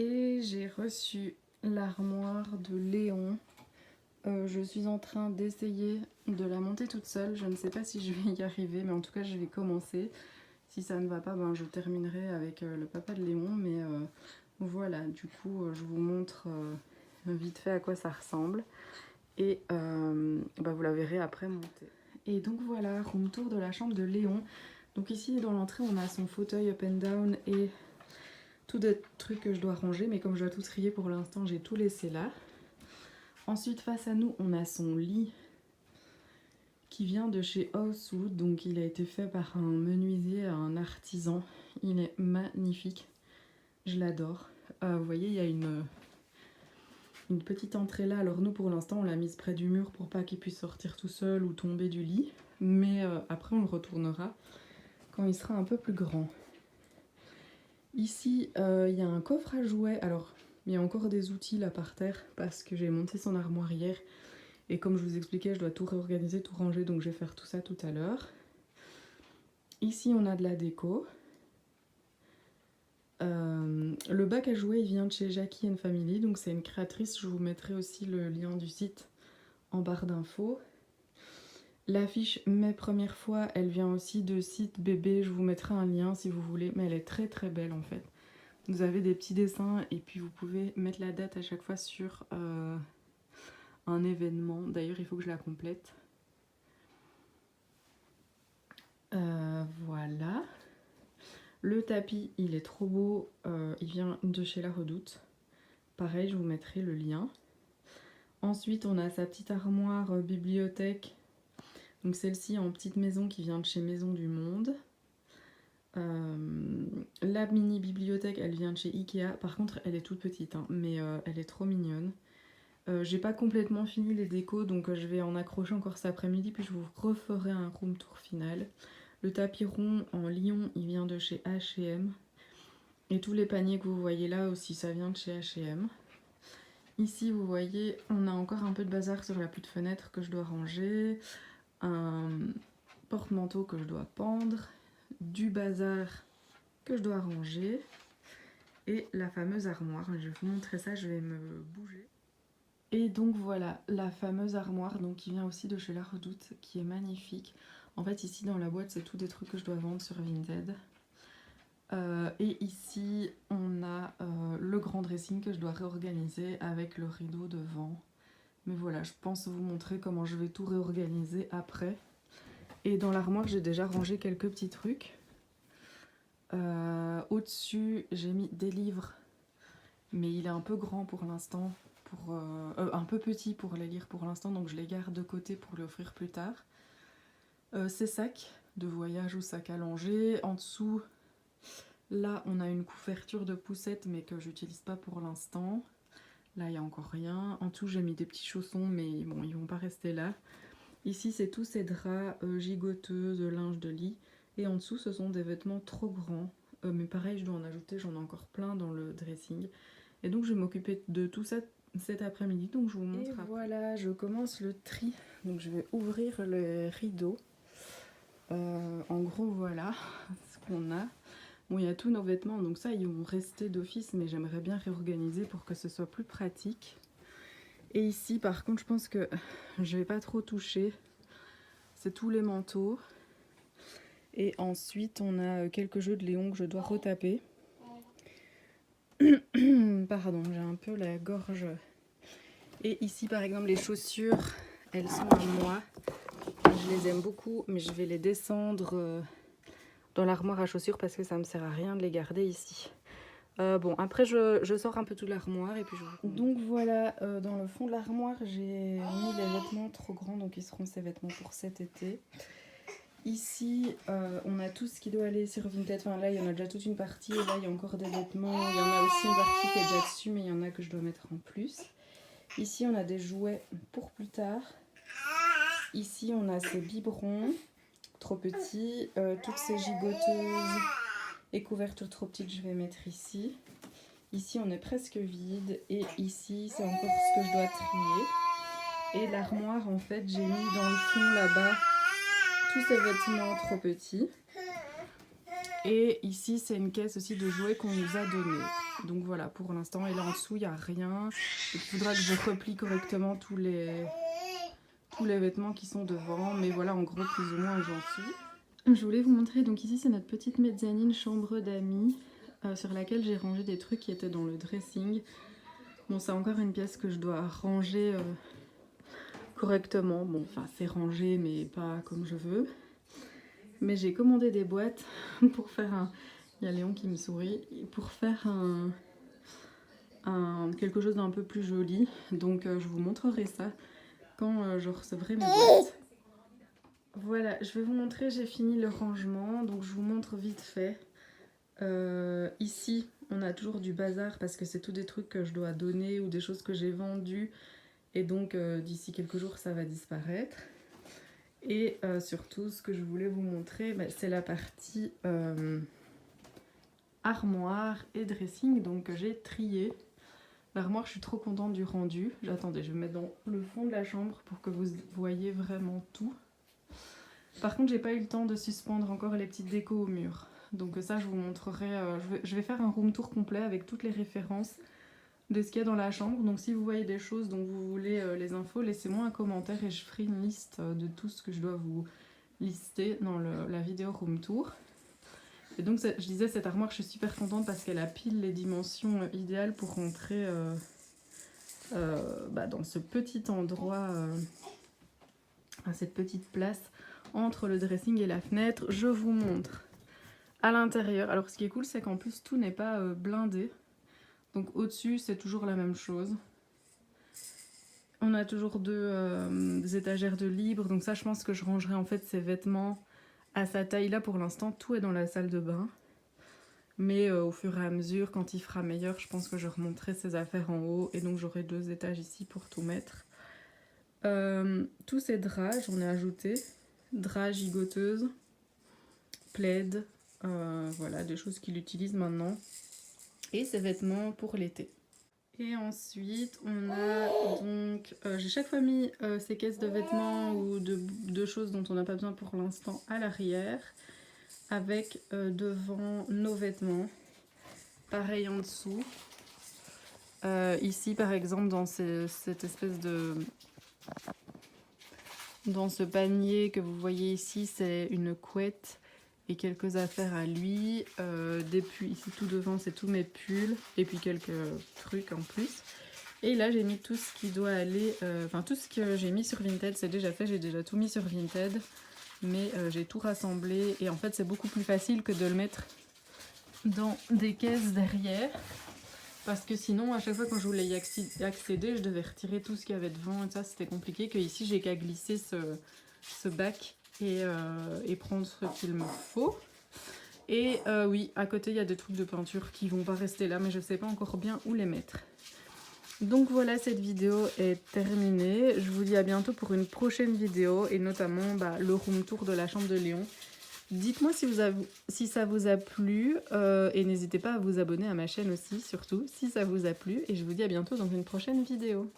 Et j'ai reçu l'armoire de Léon. Je suis en train d'essayer de la monter toute seule. Je ne sais pas si je vais y arriver, mais en tout cas je vais commencer. Si ça ne va pas, ben, je terminerai avec le papa de Léon. Mais voilà, du coup je vous montre vite fait à quoi ça ressemble. Et ben, vous la verrez après monter. Et donc voilà, room tour de la chambre de Léon. Donc ici dans l'entrée on a son fauteuil up and down et tout des trucs que je dois ranger, mais comme je dois tout trier pour l'instant, j'ai tout laissé là. Ensuite, face à nous, on a son lit qui vient de chez Housewood, donc il a été fait par un menuisier, un artisan. Il est magnifique, je l'adore. Vous voyez, il y a une petite entrée là. Alors nous, pour l'instant, on l'a mise près du mur pour pas qu'il puisse sortir tout seul ou tomber du lit. Mais après, on le retournera quand il sera un peu plus grand. Ici, il y a un coffre à jouets. Alors, il y a encore des outils là par terre parce que j'ai monté son armoire hier. Et comme je vous expliquais, je dois tout réorganiser, tout ranger. Donc, je vais faire tout ça tout à l'heure. Ici, on a de la déco. Le bac à jouets, il vient de chez Jackie & Family. Donc, c'est une créatrice. Je vous mettrai aussi le lien du site en barre d'infos. L'affiche Mes premières fois, elle vient aussi de site bébé. Je vous mettrai un lien si vous voulez. Mais elle est très très belle en fait. Vous avez des petits dessins et puis vous pouvez mettre la date à chaque fois sur un événement. D'ailleurs, il faut que je la complète. Voilà. Le tapis, il est trop beau. Il vient de chez La Redoute. Pareil, je vous mettrai le lien. Ensuite, on a sa petite armoire bibliothèque. Donc celle-ci en petite maison qui vient de chez Maison du Monde. La mini bibliothèque, elle vient de chez Ikea. Par contre, elle est toute petite, hein, mais elle est trop mignonne. J'ai pas complètement fini les décos, donc je vais en accrocher encore cet après-midi, puis je vous referai un room tour final. Le tapis rond en lion, il vient de chez H&M. Et tous les paniers que vous voyez là aussi, ça vient de chez H&M. Ici, vous voyez, on a encore un peu de bazar sur la pluie de fenêtre que je dois ranger. Un porte-manteau que je dois pendre. Du bazar que je dois ranger. Et la fameuse armoire. Je vais vous montrer ça, je vais me bouger. Et donc voilà, la fameuse armoire donc, qui vient aussi de chez La Redoute, qui est magnifique. En fait, ici dans la boîte, c'est tous des trucs que je dois vendre sur Vinted. Et ici, on a le grand dressing que je dois réorganiser avec le rideau devant. Mais voilà, je pense vous montrer comment je vais tout réorganiser après. Et dans l'armoire, j'ai déjà rangé quelques petits trucs. Au-dessus, j'ai mis des livres, mais il est un peu grand pour l'instant. Un peu petit pour les lire pour l'instant, donc je les garde de côté pour les offrir plus tard. Ces sacs de voyage ou sacs à langer. En dessous, là, on a une couverture de poussette, mais que j'utilise pas pour l'instant. Là, il n'y a encore rien. En dessous, j'ai mis des petits chaussons, mais bon, ils vont pas rester là. Ici, c'est tous ces draps gigoteux de linge de lit. Et en dessous, ce sont des vêtements trop grands. Mais pareil, je dois en ajouter, j'en ai encore plein dans le dressing. Et donc, je vais m'occuper de tout ça cet après-midi, donc je vous montre. Et après. Voilà, je commence le tri. Donc, je vais ouvrir le rideau. En gros, voilà ce qu'on a. Bon, il y a tous nos vêtements, donc ça, ils vont rester d'office, mais j'aimerais bien réorganiser pour que ce soit plus pratique. Et ici, par contre, je pense que je vais pas trop toucher. C'est tous les manteaux. Et ensuite, on a quelques jeux de Léon que je dois retaper. Pardon, j'ai un peu la gorge. Et ici, par exemple, les chaussures, elles sont à moi. Je les aime beaucoup, mais je vais les descendre dans l'armoire à chaussures parce que ça me sert à rien de les garder ici. Bon, après, je sors un peu toute l'armoire et puis je vous... Donc voilà, dans le fond de l'armoire, j'ai mis les vêtements trop grands, donc ils seront ces vêtements pour cet été. Ici, on a tout ce qui doit aller sur Vinted. Enfin, là, il y en a déjà toute une partie. Et là, il y a encore des vêtements. Il y en a aussi une partie qui est déjà dessus, mais il y en a que je dois mettre en plus. Ici, on a des jouets pour plus tard. Ici, on a ces biberons trop petits. Toutes ces gigoteuses et couvertures trop petites, je vais mettre ici. Ici, on est presque vide. Et ici, c'est encore ce que je dois trier. Et l'armoire, en fait, j'ai mis dans le fond là-bas tous ces vêtements trop petits. Et ici, c'est une caisse aussi de jouets qu'on nous a donné. Donc voilà, pour l'instant. Et là en dessous, il n'y a rien. Il faudra que je replie correctement tous les vêtements qui sont devant. Mais voilà, en gros, plus ou moins où j'en suis. Je voulais vous montrer, donc ici, c'est notre petite mezzanine chambre d'amis sur laquelle j'ai rangé des trucs qui étaient dans le dressing. Bon, c'est encore une pièce que je dois ranger correctement. Bon, enfin, c'est rangé, mais pas comme je veux. Mais j'ai commandé des boîtes pour faire un... Il y a Léon qui me sourit. Pour faire quelque chose d'un peu plus joli. Donc je vous montrerai ça quand je recevrai mes boîtes. Voilà, je vais vous montrer, j'ai fini le rangement. Donc je vous montre vite fait. Ici, on a toujours du bazar parce que c'est tous des trucs que je dois donner ou des choses que j'ai vendues. Et donc d'ici quelques jours, ça va disparaître. Et surtout, ce que je voulais vous montrer, c'est la partie armoire et dressing, donc j'ai trié. L'armoire, je suis trop contente du rendu. Attendez, je vais me mettre dans le fond de la chambre pour que vous voyez vraiment tout. Par contre, j'ai pas eu le temps de suspendre encore les petites décos au mur. Donc ça, je vous montrerai. Je vais faire un room tour complet avec toutes les références de ce qu'il y a dans la chambre. Donc si vous voyez des choses dont vous voulez les infos, laissez-moi un commentaire et je ferai une liste de tout ce que je dois vous lister dans la vidéo room tour. Et donc je disais, cette armoire, je suis super contente parce qu'elle a pile les dimensions idéales pour rentrer dans ce petit endroit, à cette petite place entre le dressing et la fenêtre. Je vous montre à l'intérieur. Alors ce qui est cool, c'est qu'en plus tout n'est pas blindé. Donc au-dessus, c'est toujours la même chose. On a toujours des étagères de libre. Donc ça, je pense que je rangerai en fait ces vêtements à sa taille. Là, pour l'instant, tout est dans la salle de bain. Mais au fur et à mesure, quand il fera meilleur, je pense que je remonterai ces affaires en haut. Et donc j'aurai 2 étages ici pour tout mettre. Tous ces draps, j'en ai ajouté. Draps gigoteuses, plaid, voilà, des choses qu'il utilise maintenant. Et ces vêtements pour l'été. Et ensuite, on a donc... j'ai chaque fois mis ces caisses de vêtements ou de choses dont on n'a pas besoin pour l'instant à l'arrière. Avec devant nos vêtements. Pareil en dessous. Ici, par exemple, dans cette espèce de... Dans ce panier que vous voyez ici, c'est une couette et quelques affaires à lui. Des pulls, ici tout devant, c'est tous mes pulls. Et puis quelques trucs en plus. Et là, j'ai mis tout ce qui doit aller... Enfin, tout ce que j'ai mis sur Vinted, c'est déjà fait. J'ai déjà tout mis sur Vinted. Mais j'ai tout rassemblé. Et en fait, c'est beaucoup plus facile que de le mettre dans des caisses derrière. Parce que sinon, à chaque fois quand je voulais y accéder, je devais retirer tout ce qu'il y avait devant. Et ça, c'était compliqué. Que ici, j'ai qu'à glisser ce bac et prendre ce qu'il me faut. Et oui, à côté, il y a des trucs de peinture qui vont pas rester là. Mais je sais pas encore bien où les mettre. Donc voilà, cette vidéo est terminée. Je vous dis à bientôt pour une prochaine vidéo. Et notamment le room tour de la chambre de Léon. Dites-moi si ça vous a plu et n'hésitez pas à vous abonner à ma chaîne aussi, surtout si ça vous a plu. Et je vous dis à bientôt dans une prochaine vidéo.